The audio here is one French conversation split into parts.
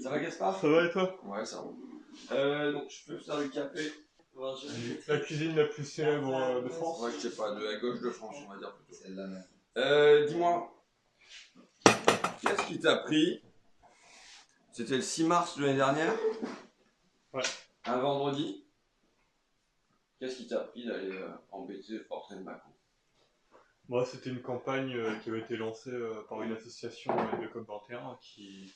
Ça va Gaspard? Ça va et toi? Ouais, ça roule. Donc je peux faire le café. La cuisine la plus célèbre de France. Ouais, je sais pas, de la gauche de France, on va dire plutôt. Celle-là même. Dis-moi, qu'est-ce qui t'a pris? C'était le 6 mars de l'année dernière? Ouais. Un vendredi? Qu'est-ce qui t'a pris d'aller embêter le portrait de Macron? Moi, c'était une campagne qui avait été lancée par une association de COP21 qui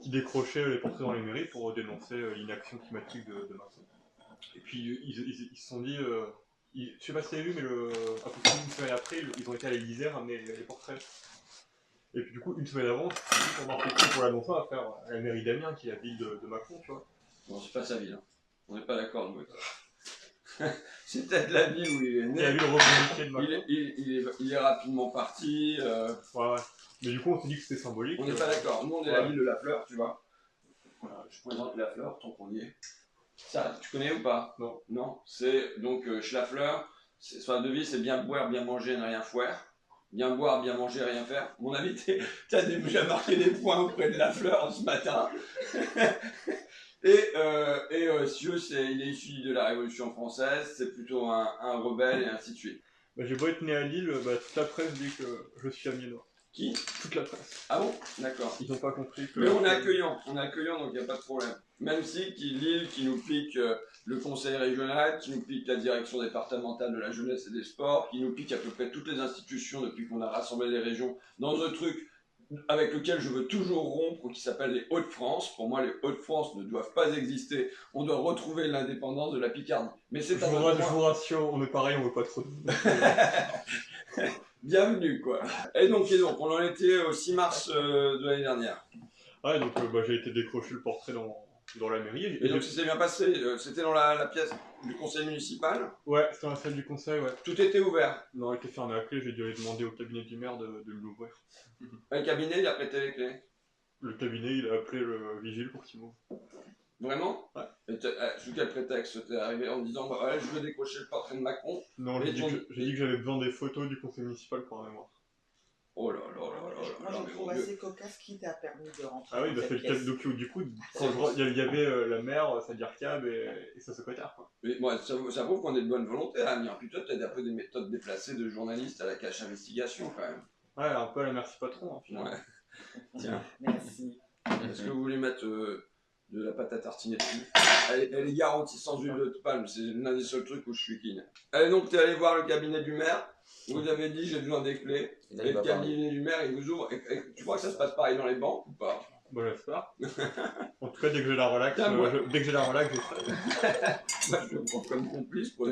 décrochait les portraits dans les mairies pour dénoncer l'inaction climatique de Macron. Et puis ils se sont dit, je sais pas si t'avais vu, mais à peu près une semaine après, ils ont été à l'Élysée ramener les portraits. Et puis du coup, une semaine avant, on m'a fait pour l'annoncer à faire à la mairie d'Amiens, qui est la ville de Macron, tu vois. Bon, c'est pas sa ville, hein. On n'est pas d'accord, nous. C'est peut-être la ville où il est né. La ville revendiquée de Macron. Il est rapidement parti. Ouais. Mais du coup, on s'est dit que c'était symbolique. On n'est pas d'accord. Nous, on est la ville de la fleur, tu vois. Je présente la fleur, tant qu'on y est. Ça, tu connais ou pas? Non. Non. C'est donc chez la fleur, sa devise, c'est bien boire, bien manger, ne rien faire. Bien boire, bien manger, rien faire. Mon ami, t'as déjà marqué des points auprès de la fleur ce matin. Sieux, il est issu de la Révolution française, c'est plutôt un rebelle et ainsi de suite. Bah, j'ai beau être né à Lille, toute la presse dit que je suis amiénois. Qui? Toute la presse. Ah bon? D'accord. Ils n'ont pas compris que... Mais on est accueillant, donc il n'y a pas de problème. Même si Lille qui nous pique le conseil régional, qui nous pique la direction départementale de la jeunesse et des sports, qui nous pique à peu près toutes les institutions depuis qu'on a rassemblé les régions dans un truc avec lequel je veux toujours rompre, qui s'appelle les Hauts-de-France. Pour moi, les Hauts-de-France ne doivent pas exister. On doit retrouver l'indépendance de la Picardie. Mais c'est je vous rassure, on est pareil, on veut pas trop de... Bienvenue, quoi. Et donc, on en était au 6 mars de l'année dernière. Ouais, donc j'ai été décrocher le portrait dans la mairie. Et donc, ça s'est bien passé. C'était dans la pièce du conseil municipal? Ouais, c'était dans la salle du conseil, ouais. Tout était ouvert? Non, il était fermé à clé, j'ai dû aller demander au cabinet du maire de l'ouvrir. Le cabinet, il a prêté les clés? Le cabinet, il a appelé le vigile pour qu'il m'ouvre. Vraiment? Ouais. Et sous quel prétexte t'es arrivé en disant bah ouais, je veux décrocher le portrait de Macron? Non, j'ai dit que j'avais besoin des photos du conseil municipal pour la mémoire. Oh là là là là. Moi, je trouve assez cocasse qui t'a permis de rentrer. Ah oui, bah c'est le du coup, il y avait la maire, sa DIRCAB et sa secrétaire, quoi. Mais moi, ça prouve qu'on est de bonne volonté à venir. Puis toi, t'as un peu des méthodes déplacées de journaliste à la cache investigation quand même. Ouais, un peu à la merci patron, hein, finalement. Ouais. Tiens. Merci. Est-ce que vous voulez mettre de la pâte à tartiner dessus? Elle est garantie sans huile de palme, c'est l'un des seuls trucs où je suis keen. Allez, donc t'es allé voir le cabinet du maire, vous avez dit j'ai besoin des clés, et le cabinet du maire il vous ouvre, et tu crois que ça se passe pareil dans les banques ou pas? Bon, j'espère. En tout cas, dès que j'ai la relax, j'essaie. Moi je me prends comme complice pour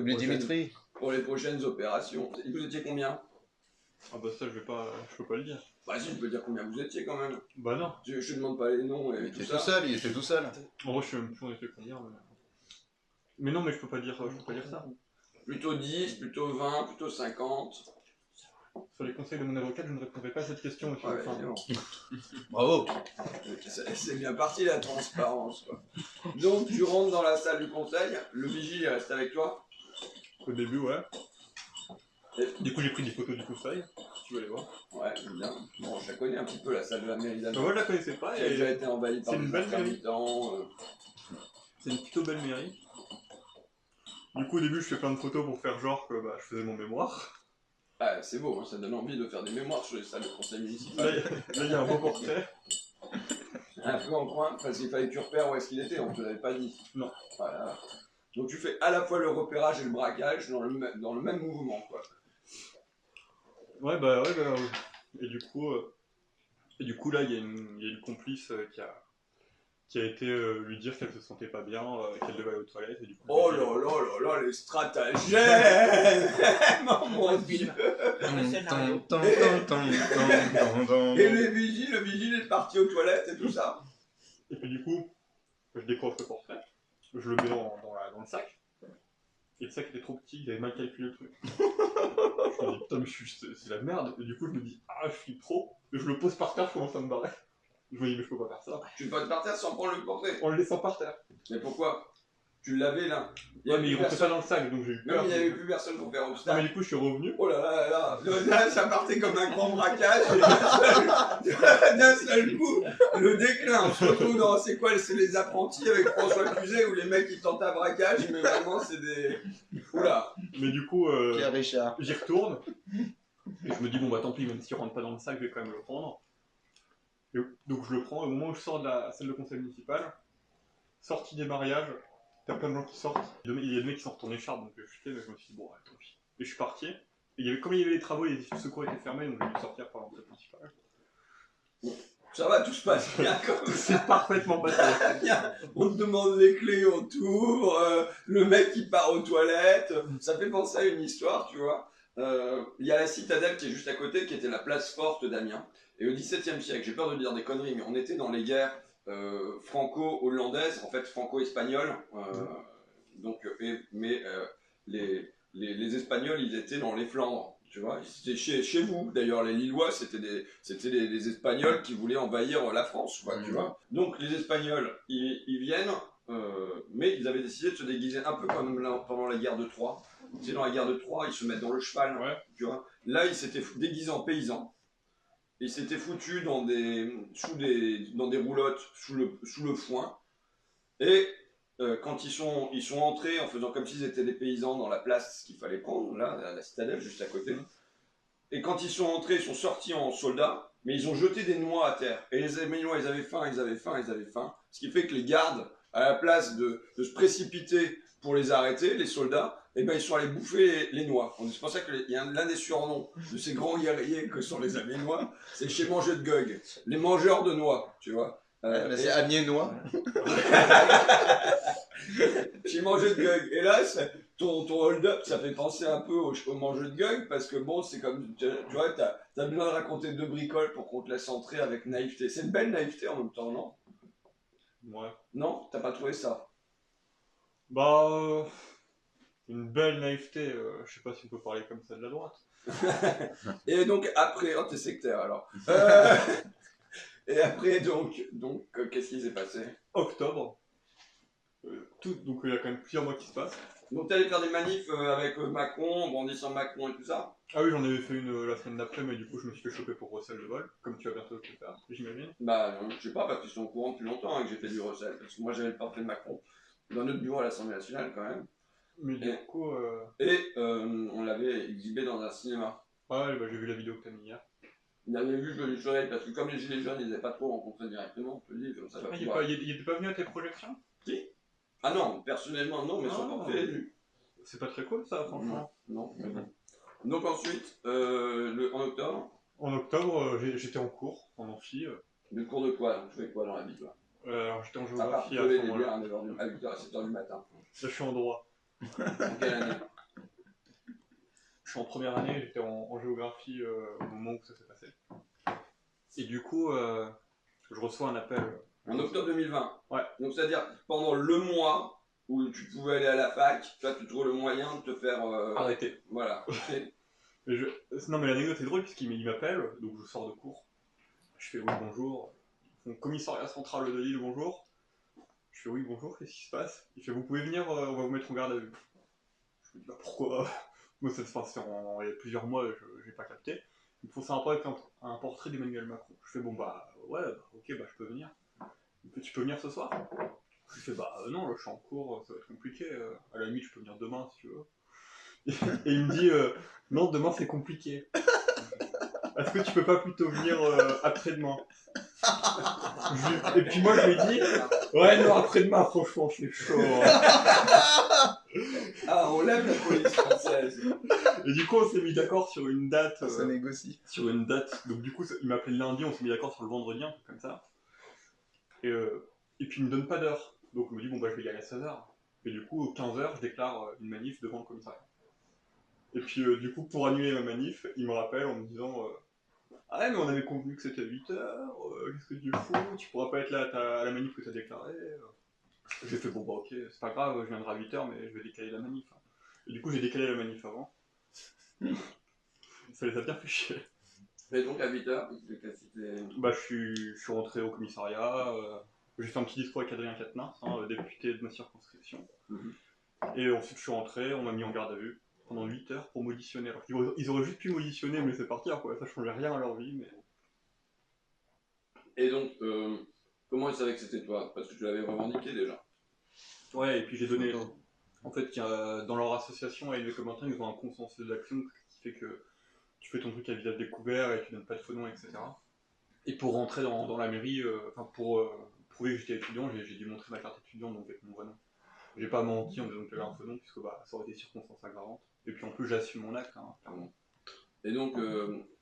les prochaines opérations. Et vous étiez combien? Ah bah ça je peux pas le dire. Bah si, je peux dire combien vous étiez quand même. Bah non. Je demande pas les noms et tout ça. Il était tout seul. En vrai je sais même plus on était combien. Mais non mais je peux pas dire ça. Plutôt 10, plutôt 20, plutôt 50. Sur les conseils de mon avocat, je ne répondrai pas à cette question, monsieur. Ouais, évidemment. Bravo. C'est bien parti la transparence, quoi. Donc tu rentres dans la salle du conseil, le vigile il reste avec toi. Au début, ouais. Et du coup j'ai pris des photos du conseil, si tu veux les voir. Ouais, j'aime bien. Bon, je la connais un petit peu la salle de la mairie d'Amiens. Moi je la connaissais pas. Elle a déjà été envahie par des intermittents. C'est une plutôt belle mairie. Du coup au début je fais plein de photos pour faire genre que je faisais mon mémoire. Ah, c'est beau, hein, ça donne envie de faire des mémoires sur les salles de conseil municipal. Là il y a un beau portrait. Un peu en coin, parce qu'il fallait que tu repères où est-ce qu'il était, on te l'avait pas dit. Non. Voilà. Donc tu fais à la fois le repérage et le braquage dans le même mouvement, quoi. Ouais. Et du coup là il y a une complice qui a été lui dire qu'elle se sentait pas bien, qu'elle devait aller aux toilettes et du coup... Oh là là là là, les stratagèmes. Mon Dieu. Et le vigile est parti aux toilettes et tout ça. Et puis du coup, je décroche le portrait, je le mets dans le sac, et le sac était trop petit, il avait mal calculé le truc. Je me dis putain mais c'est la merde, et du coup je me dis ah je flippe trop, et je le pose par terre, je commence à me barrer. Je me dis mais je peux pas faire ça. Tu peux pas te partir sans prendre le portrait. En le laissant par terre. Mais pourquoi? Tu l'avais là. Ouais, mais il plus rentrait pas personne. dans le sac, donc j'ai eu Non, peur. mais il n'y avait plus personne pour faire Non, mais obstacle. du coup, je suis revenu. Oh là là là là, là, ça partait comme un grand braquage. D'un seul coup, le déclin. On se retrouve dans, c'est quoi, c'est les apprentis avec François Cluzet où les mecs ils tentent un braquage, mais vraiment c'est des. Oula. Mais du coup, Pierre Richard. j'y retourne. Et je me dis, bon bah tant pis, même s'il rentre pas dans le sac, je vais quand même le prendre. Et donc je le prends, et au moment où je sors de la salle de conseil municipal, sortie des mariages, t'as plein de gens qui sortent. Il y a des mecs qui sortent en écharpe, donc je me suis dit, bon, ouais, tant pis. Et je suis parti. Et comme il y avait les travaux, les issues de secours étaient fermées, donc j'ai dû sortir par l'entrée principale. Ça va, tout se passe bien comme ça. C'est parfaitement passé. Bien. On te demande les clés autour, le mec qui part aux toilettes. Ça fait penser à une histoire, tu vois. Il y a la citadelle qui est juste à côté, qui était la place forte d'Amiens. Et au XVIIe siècle, j'ai peur de dire des conneries, mais on était dans les guerres franco-hollandaises, en fait franco-espagnoles. Les Espagnols, ils étaient dans les Flandres. Tu vois, c'était chez vous. D'ailleurs, les Lillois, c'était des Espagnols qui voulaient envahir la France, quoi, tu vois. Donc, les Espagnols, ils viennent, mais ils avaient décidé de se déguiser un peu comme pendant la guerre de Troie. Tu sais, dans la guerre de Troie, ils se mettent dans le cheval, Ouais. tu vois. Là, ils s'étaient déguisés en paysans. Ils s'étaient foutus dans des roulottes sous le foin. Et quand ils sont entrés en faisant comme s'ils étaient des paysans dans la place qu'il fallait prendre, là, à la citadelle, juste à côté. Et quand ils sont entrés, ils sont sortis en soldats, mais ils ont jeté des noix à terre. Et les Aminois, ils avaient faim. Ce qui fait que les gardes, à la place de se précipiter pour les arrêter, les soldats, eh ben, ils sont allés bouffer les noix. C'est pour ça qu'il y a l'un des surnoms de ces grands guerriers que sont les Aminois, c'est chez Mangeux de Gog, les mangeurs de noix, tu vois. C'est Amiénois. Chez Mangeux de Gog. Et là, ton hold-up, ça fait penser un peu au Mangeux de Gog, parce que bon, c'est comme, tu vois, t'as besoin de raconter deux bricoles pour qu'on te laisse entrer avec naïveté. C'est une belle naïveté en même temps, non? Ouais. Non? T'as pas trouvé ça? Bah, une belle naïveté, je sais pas si on peut parler comme ça de la droite. Et donc après, oh t'es sectaire alors. Et après donc qu'est-ce qui s'est passé? Octobre. Donc il y a quand même plusieurs mois qui se passent. Donc t'allais faire des manifs avec Macron, en brandissant Macron et tout ça? Ah oui, j'en avais fait une la semaine d'après, mais du coup je me suis fait choper pour recel de vol, comme tu vas bientôt le faire, j'imagine. Bah je sais pas, parce qu'ils sont au courant depuis longtemps hein, que j'ai fait du recel, parce que moi j'avais le portrait de Macron dans notre bureau à l'Assemblée nationale quand même. Mais du coup... On l'avait exhibé dans un cinéma. Ah ouais, bah, j'ai vu la vidéo que t'as mis hier. Il avait vu Jolie Soleil, parce que comme les Gilets jaunes, ils n'avaient pas trop rencontré directement, on peut le dire, comme ça va Ah, pouvoir. il était pas venu à tes projections? Si? Ah non, personnellement non, mais son portrait est venu. C'est pas très cool ça, franchement. Non, mais bon. Donc ensuite, en octobre, En octobre, j'étais en cours, en amphi. le cours de quoi? Donc, tu fais quoi dans la vie, toi? Alors j'étais en À part géographie à voler ce des bières moment-là. à 8h, à 7h du matin. Là je suis en droit. En quelle année? Je suis en première année, j'étais en géographie au moment où ça s'est passé. Et du coup, je reçois un appel. En octobre 2020. Ouais. Donc c'est-à-dire pendant le mois où tu pouvais aller à la fac, toi tu trouves le moyen de te faire... Arrêtez. Voilà. Non mais l'anecdote est drôle puisqu'il m'appelle, donc je sors de cours. Je fais oui bonjour. Donc commissariat central de Lille, bonjour. Je fais oui bonjour, qu'est-ce qui se passe? Il fait vous pouvez venir, on va vous mettre en garde à vue. Je me dis bah pourquoi? Moi ça se passe il y a plusieurs mois, j'ai pas capté. Il faut faire un portrait d'Emmanuel Macron. Je fais bon bah ouais, bah, ok bah je peux venir. Il fait, tu peux venir ce soir? Je fais bah non là je suis en cours, ça va être compliqué. À la limite je peux venir demain si tu veux. Et il me dit non demain c'est compliqué. Est-ce que tu peux pas plutôt venir après-demain? Et puis moi je lui dis ouais non après-demain franchement c'est chaud. Ah on lève la police française. Et du coup on s'est mis d'accord sur une date. Ça négocie. Sur une date. Donc du coup il m'appelait le lundi, on s'est mis d'accord sur le vendredi, un truc comme ça. Et puis il me donne pas d'heure. Donc je me dis bon bah je vais y aller à 16h. Et du coup 15h je déclare une manif devant le commissariat. Et puis du coup pour annuler ma manif, il me rappelle en me disant ah ouais mais on avait convenu que c'était à 8h, qu'est-ce que tu fous, tu pourras pas être là à la manif que t'as déclarée. J'ai fait bon bah ok, c'est pas grave, je viendrai à 8h mais je vais décaler la manif. Et du coup j'ai décalé la manif avant. Ça les a bien fait chier. Et donc à 8h, Bah je suis rentré au commissariat, J'ai fait un petit discours avec Adrien Quatennens, député de ma circonscription. Mhm. Et ensuite je suis rentré, on m'a mis en garde à vue pendant 8 heures pour m'auditionner. Alors, ils auraient juste pu m'auditionner, mais c'est partir quoi, ça changeait rien à leur vie. Mais... Et donc, comment ils savaient que c'était toi? Parce que tu l'avais revendiqué déjà. Ouais, et puis j'ai donné... En fait, dans leur association, à Élevé Cobentin, ils ont un consensus d'action qui fait que tu fais ton truc à visage découvert et tu donnes pas de faux noms, etc. Et pour rentrer dans la mairie, pour prouver que j'étais étudiant, j'ai dû montrer ma carte étudiante, donc avec mon vrai nom. J'ai pas menti en disant que j'avais un faux nom, puisque ça aurait été circonstance aggravante. Et puis en plus, j'assume mon acte, clairement. Et donc,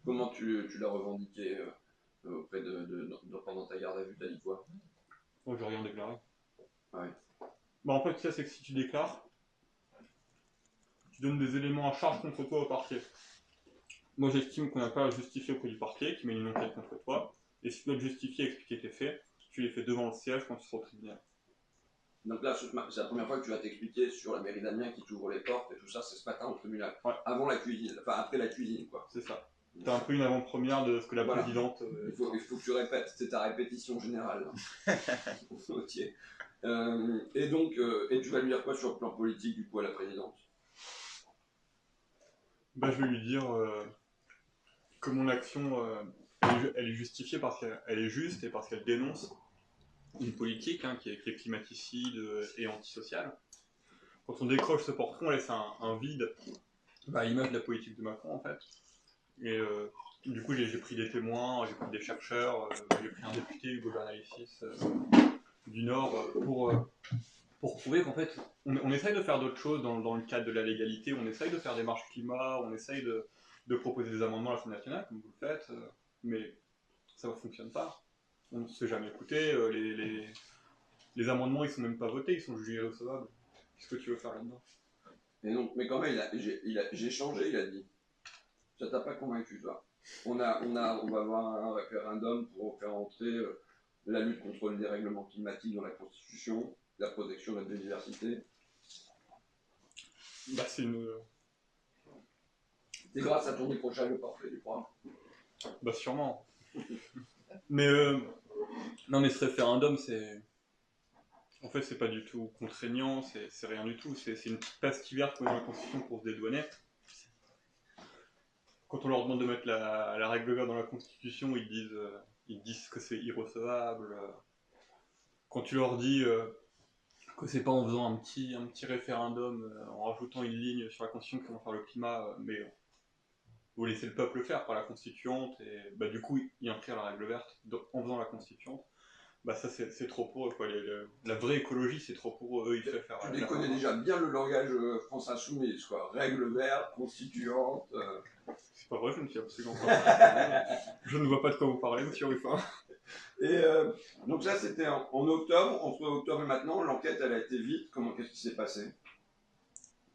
comment tu l'as revendiqué auprès pendant ta garde à vue? T'as dit quoi? Donc j'ai rien déclaré. Ouais. En fait, ça, c'est que si tu déclares, tu donnes des éléments à charge contre toi au parquet. Moi, j'estime qu'on n'a pas à justifier auprès du parquet, qui met une enquête contre toi. Et si tu dois te justifier et expliquer tes faits, tu les fais devant le siège quand tu seras au tribunal. Donc là, c'est la première fois que tu vas t'expliquer sur la mairie d'Amiens qui t'ouvre les portes et tout ça, c'est ce matin au tribunal. Ouais. Avant la cuisine, enfin après la cuisine, quoi. C'est ça. T'as un peu une avant-première de ce que la présidente... Il faut que tu répètes, c'est ta répétition générale. Ok. Et donc, et tu vas lui dire quoi sur le plan politique, du coup, à la présidente? Je vais lui dire que mon action, elle est justifiée parce qu'elle est juste et parce qu'elle dénonce une politique qui est climaticide et antisociale. Quand on décroche ce portrait, on laisse un vide à l'image de la politique de Macron, en fait. Et du coup, j'ai pris des témoins, j'ai pris des chercheurs, j'ai pris un député, Hugo Bernalicis, du Nord, pour prouver qu'en fait, on essaye de faire d'autres choses dans le cadre de la légalité, on essaye de faire des marches climat, on essaye de proposer des amendements à l'Assemblée nationale, comme vous le faites, mais ça ne fonctionne pas. On ne se fait jamais écouter, les amendements, ils sont même pas votés, ils sont jugés irrecevables. Qu'est-ce que tu veux faire là-dedans? Et donc, mais quand même, j'ai changé, il a dit. Ça t'a pas convaincu, toi? On va avoir un référendum pour faire entrer la lutte contre le dérèglement climatique dans la Constitution, la protection de la biodiversité. C'est une... C'est grâce à ton décrochage de portrait, tu crois? Sûrement. Mais non, mais ce référendum, c'est... En fait, c'est pas du tout contraignant, c'est rien du tout. C'est une petite pastille verte posée dans la Constitution pour se dédouaner. Quand on leur demande de mettre la règle verte dans la Constitution, ils disent que c'est irrecevable. Quand tu leur dis que c'est pas en faisant un petit référendum, en rajoutant une ligne sur la Constitution qu'ils vont faire le climat, mais vous laissez le peuple faire par la Constituante, et du coup, ils inscrivent la règle verte en faisant la Constituante. Ça c'est trop pour eux, quoi. La vraie écologie, c'est trop pour eux, ils préfèrent... Tu les connais déjà bien le langage France Insoumise, quoi. Règle verte, constituante... C'est pas vrai, je ne sais absolument pas. Je ne vois pas de quoi vous parlez, monsieur Ruffin. Et donc ça, c'était en octobre. Entre octobre et maintenant, l'enquête, elle a été vite. Qu'est-ce qui s'est passé?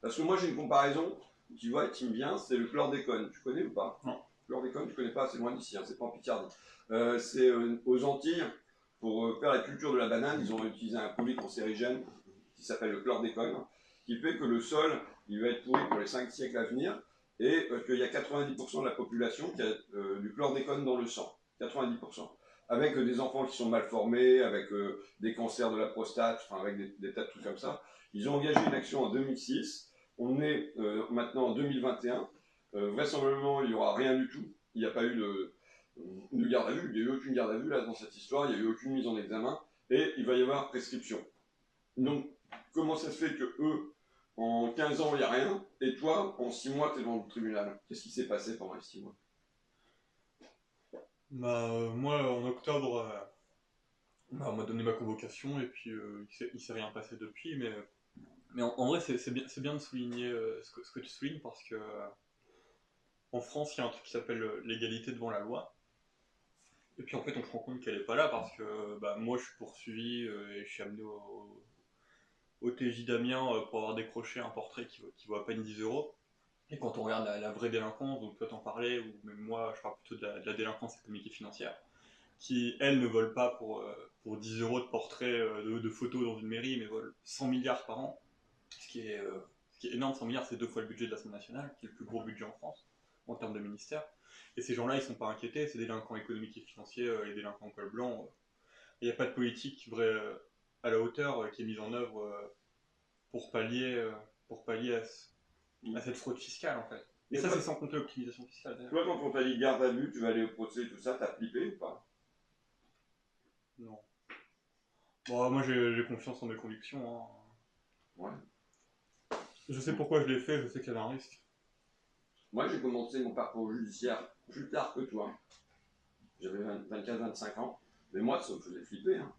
Parce que moi, j'ai une comparaison, tu vois, qui me vient, c'est le chlordécone. Tu connais ou pas? Non. Chlordécone, tu connais pas, c'est loin d'ici, c'est pas en Picardie. C'est aux Antilles, pour faire la culture de la banane, ils ont utilisé un produit cancérigène qui s'appelle le chlordécone, qui fait que le sol, il va être pourri pour les 5 siècles à venir, et qu'il y a 90% de la population qui a du chlordécone dans le sang. 90%. Avec des enfants qui sont mal formés, avec des cancers de la prostate, enfin avec des tas de trucs comme ça. Ils ont engagé une action en 2006. On est maintenant en 2021. Vraisemblablement, il n'y aura rien du tout. Il n'y a pas eu de garde à vue. Il n'y a eu aucune garde à vue là dans cette histoire. Il n'y a eu aucune mise en examen. Et il va y avoir prescription. Donc, comment ça se fait que eux, en 15 ans, il n'y a rien, et toi, en 6 mois, tu es devant le tribunal? Qu'est-ce qui s'est passé pendant les 6 mois? Moi, en octobre, on m'a donné ma convocation, et puis il s'est rien passé depuis, mais en vrai, c'est bien de souligner ce que tu soulignes, parce que en France, il y a un truc qui s'appelle l'égalité devant la loi. Et puis en fait, on se rend compte qu'elle n'est pas là parce que moi, je suis poursuivi et je suis amené au TJ d'Amiens pour avoir décroché un portrait qui vaut à peine 10 euros. Et quand on regarde la vraie délinquance, donc toi t'en parlais, ou même moi, je parle plutôt de la délinquance économique et financière, qui, elle, ne vole pas pour 10 euros de portrait de photos dans une mairie, mais vole 100 milliards par an, ce qui est énorme. 100 milliards, c'est 2 fois le budget de l'Assemblée nationale, qui est le plus gros budget en France, en termes de ministère. Et ces gens-là, ils sont pas inquiétés, ces délinquants économiques et financiers, les délinquants en col blanc, il n'y a pas de politique vraie à la hauteur qui est mise en œuvre pour pallier à cette fraude fiscale en fait. Et ça, c'est sans compter l'optimisation fiscale d'ailleurs. Toi, quand on t'a dit garde à vue, tu vas aller au procès, tout ça, t'as flippé ou pas? Non. Bon, moi j'ai confiance en mes convictions. Hein. Ouais. Je sais pourquoi je l'ai fait, je sais qu'il y avait un risque. Moi, j'ai commencé mon parcours judiciaire plus tard que toi. J'avais 24-25 ans. Mais moi, ça me faisait flipper. Hein.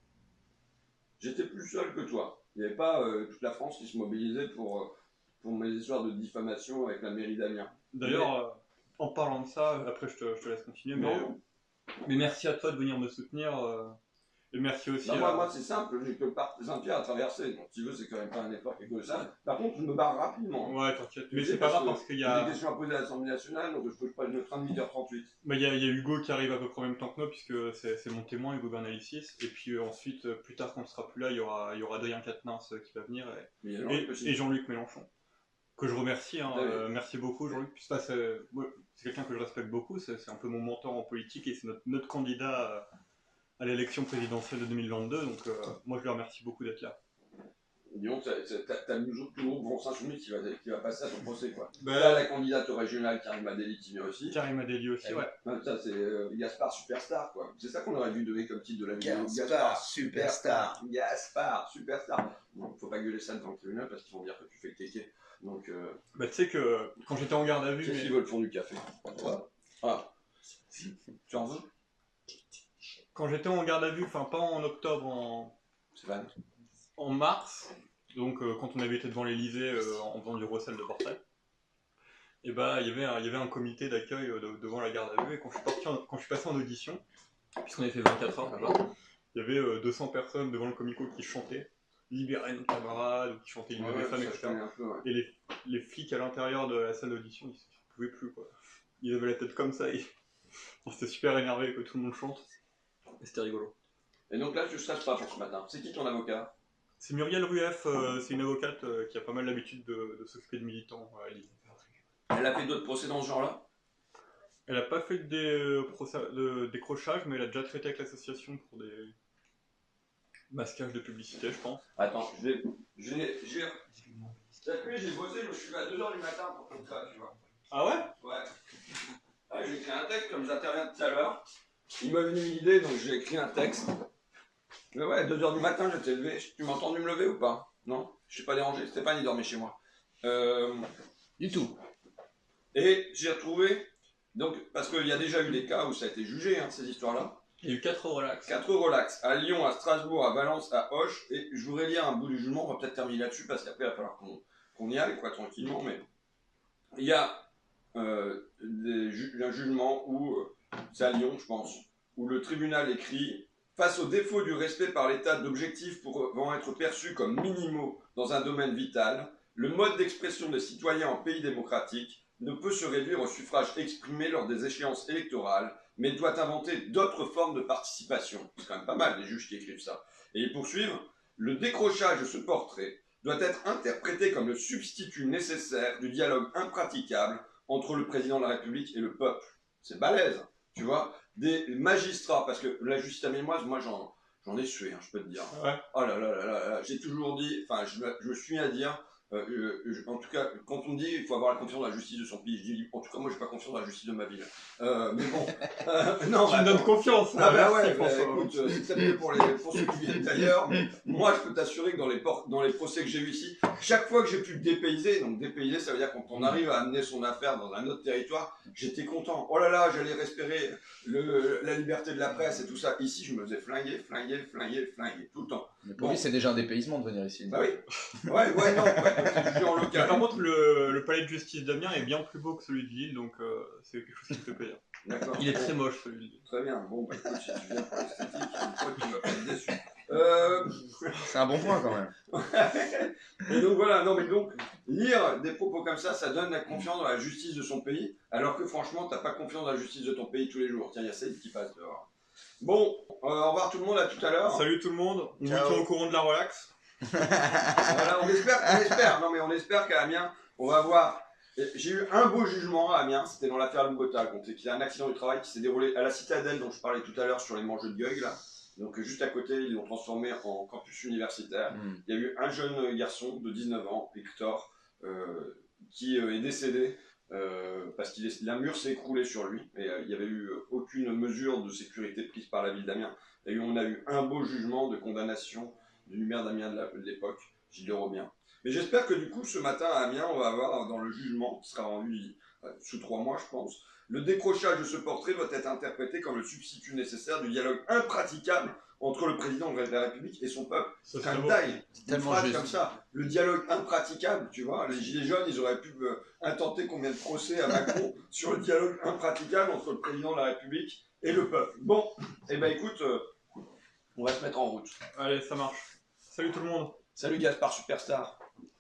J'étais plus seul que toi. Il n'y avait pas toute la France qui se mobilisait pour mes histoires de diffamation avec la mairie d'Amiens. D'ailleurs, en parlant de ça, après je te laisse continuer, mais merci à toi de venir me soutenir. Et merci aussi. Bah, moi, c'est simple, j'ai que le parc Saint-Pierre à traverser. Donc, si tu veux, c'est quand même pas un effort qui est colossal. Par contre, je me barre rapidement. Ouais, t'inquiète. Mais c'est pas grave parce qu'il y a. des questions à poser à l'Assemblée nationale, donc je peux pas le train de 8h38. Bah, il y a Hugo qui arrive à peu près en même temps que moi, puisque c'est mon témoin, Hugo Bernalicis. Et puis ensuite, plus tard, quand on ne sera plus là, il y aura Adrien Quatennens qui va venir. Et Jean-Luc Mélenchon. Que je remercie. Hein, merci beaucoup, Jean-Luc. C'est quelqu'un que je respecte beaucoup. C'est un peu mon mentor en politique et c'est notre candidat à l'élection présidentielle de 2022, donc moi je lui remercie beaucoup d'être là. Disons, t'as le groupe Bon Saint-Soumis qui va passer à ton procès, quoi. Là, la candidate au régional, Karim Adeli, qui vient aussi. Karim Adeli aussi, ouais. Ça, c'est Gaspard Superstar, quoi. C'est ça qu'on aurait dû donner comme titre de la vidéo. Gaspard Superstar. Gaspard Superstar. Bon, faut pas gueuler ça devant le tribunal parce qu'ils vont dire que tu fais kéké. Donc, bah, tu sais que quand j'étais en garde à vue. Qu'est-ce qu'ils veulent fond du café? Toi. Ah. Tu en veux? Quand j'étais en garde à vue, enfin pas en octobre, en mars, donc quand on avait été devant l'Elysée en faisant du recel de portrait, et bah il y avait un comité d'accueil devant la garde à vue et quand je suis passé en audition, puisqu'on avait fait 24 heures là-bas, il y avait 200 personnes devant le comico qui chantaient libérer nos camarades, ou qui chantaient libérer les femmes, etc. Et les flics à l'intérieur de la salle d'audition, ils ne pouvaient plus quoi. Ils avaient la tête comme ça et ils étaient super énervés que tout le monde chante. Et c'était rigolo. Et donc là, tu stresses pas pour ce matin. C'est qui ton avocat? C'est Muriel Rueff, c'est une avocate qui a pas mal l'habitude de s'occuper de militants à l'Élysée. Elle a fait d'autres procès dans ce genre-là? Elle n'a pas fait des procès de décrochage, mais elle a déjà traité avec l'association pour des masquages de publicité, je pense. Attends, cette nuit, j'ai bossé, je me suis levé à 2h du matin pour tout ça, tu vois. Ah ouais? Ouais. Ah, j'ai écrit un texte comme j'interviens tout à l'heure. Il m'a venu une idée, donc j'ai écrit un texte. Mais ouais, 2h du matin, j'étais levé. Tu m'as entendu me lever ou pas? Non? Je suis pas dérangé. Stéphane, il dormait chez moi. Du tout. Et j'ai retrouvé, donc, parce qu'il y a déjà eu des cas où ça a été jugé, hein, ces histoires-là. Il y a eu 4 relax. 4 relax. À Lyon, à Strasbourg, à Valence, à Auch. Et je voudrais lire un bout du jugement. On va peut-être terminer là-dessus parce qu'après, il va falloir qu'on y aille, quoi, tranquillement. Mais il y a un jugement où, c'est à Lyon, je pense, où le tribunal écrit « Face au défaut du respect par l'État d'objectifs pouvant être perçus comme minimaux dans un domaine vital, le mode d'expression des citoyens en pays démocratique ne peut se réduire au suffrage exprimé lors des échéances électorales, mais doit inventer d'autres formes de participation. » C'est quand même pas mal, les juges qui écrivent ça. Et ils poursuivent « Le décrochage de ce portrait doit être interprété comme le substitut nécessaire du dialogue impraticable entre le président de la République et le peuple. » C'est balèze, tu vois. Des magistrats, parce que la justice amiénoise, moi j'en ai sué, hein, je peux te dire. Ouais. Oh là là là là, j'ai toujours dit, enfin je me suis à dire, en tout cas, quand on me dit il faut avoir la confiance dans la justice de son pays, je dis en tout cas moi j'ai pas confiance dans la justice de ma ville. Mais bon, non, tu me donnes confiance. Ah bah ouais, écoute, c'est peut-être mieux pour ceux qui viennent d'ailleurs, mais moi je peux t'assurer que dans les procès que j'ai eu ici, chaque fois que j'ai pu dépayser, donc dépayser ça veut dire quand on arrive à amener son affaire dans un autre territoire, j'étais content. Oh là là, j'allais respirer la liberté de la presse et tout ça. Ici je me faisais flinguer tout le temps. Mais pour lui c'est déjà un dépaysement de venir ici. Bah oui. Ouais, non, c'est du jeu en local. Par contre, le palais de justice d'Amiens est bien plus beau que celui de Lille, donc c'est quelque chose qui me fait plaisir. D'accord. Il est très moche celui de Lille. Très bien, bon, bah écoute, si tu viens pour l'esthétique, une fois tu vas pas être déçu. C'est un bon point quand même. Et donc voilà, non mais donc, lire des propos comme ça donne la confiance dans la justice de son pays, alors que franchement, t'as pas confiance dans la justice de ton pays tous les jours. Tiens, il y a Saïd qui passe dehors. Bon, au revoir tout le monde, à tout à l'heure. Salut tout le monde, on vous Ciao. tient au courant de la relax. Voilà, on espère, non mais on espère qu'à Amiens, on va voir. J'ai eu un beau jugement à Amiens, c'était dans l'affaire Lubota, qui a un accident du travail qui s'est déroulé à la citadelle dont je parlais tout à l'heure sur les mangeux de gueule là. Donc juste à côté, ils l'ont transformé en campus universitaire. Il y a eu un jeune garçon de 19 ans, Victor, qui est décédé parce qu'un mur s'est écroulé sur lui. Et il n'y avait eu aucune mesure de sécurité prise par la ville d'Amiens. Et on a eu un beau jugement de condamnation du maire d'Amiens de l'époque, Gilles Robien. Mais j'espère que du coup, ce matin à Amiens, on va avoir dans le jugement, qui sera rendu sous 3 mois, je pense, le décrochage de ce portrait doit être interprété comme le substitut nécessaire du dialogue impraticable entre le président de la République et son peuple. C'est un taille, tellement juste comme ça. Le dialogue impraticable, tu vois, les Gilets jaunes, ils auraient pu intenter combien de procès à Macron sur le dialogue impraticable entre le président de la République et le peuple. Bon, et ben écoute, on va se mettre en route. Allez, ça marche. Salut tout le monde. Salut Gaspard Superstar.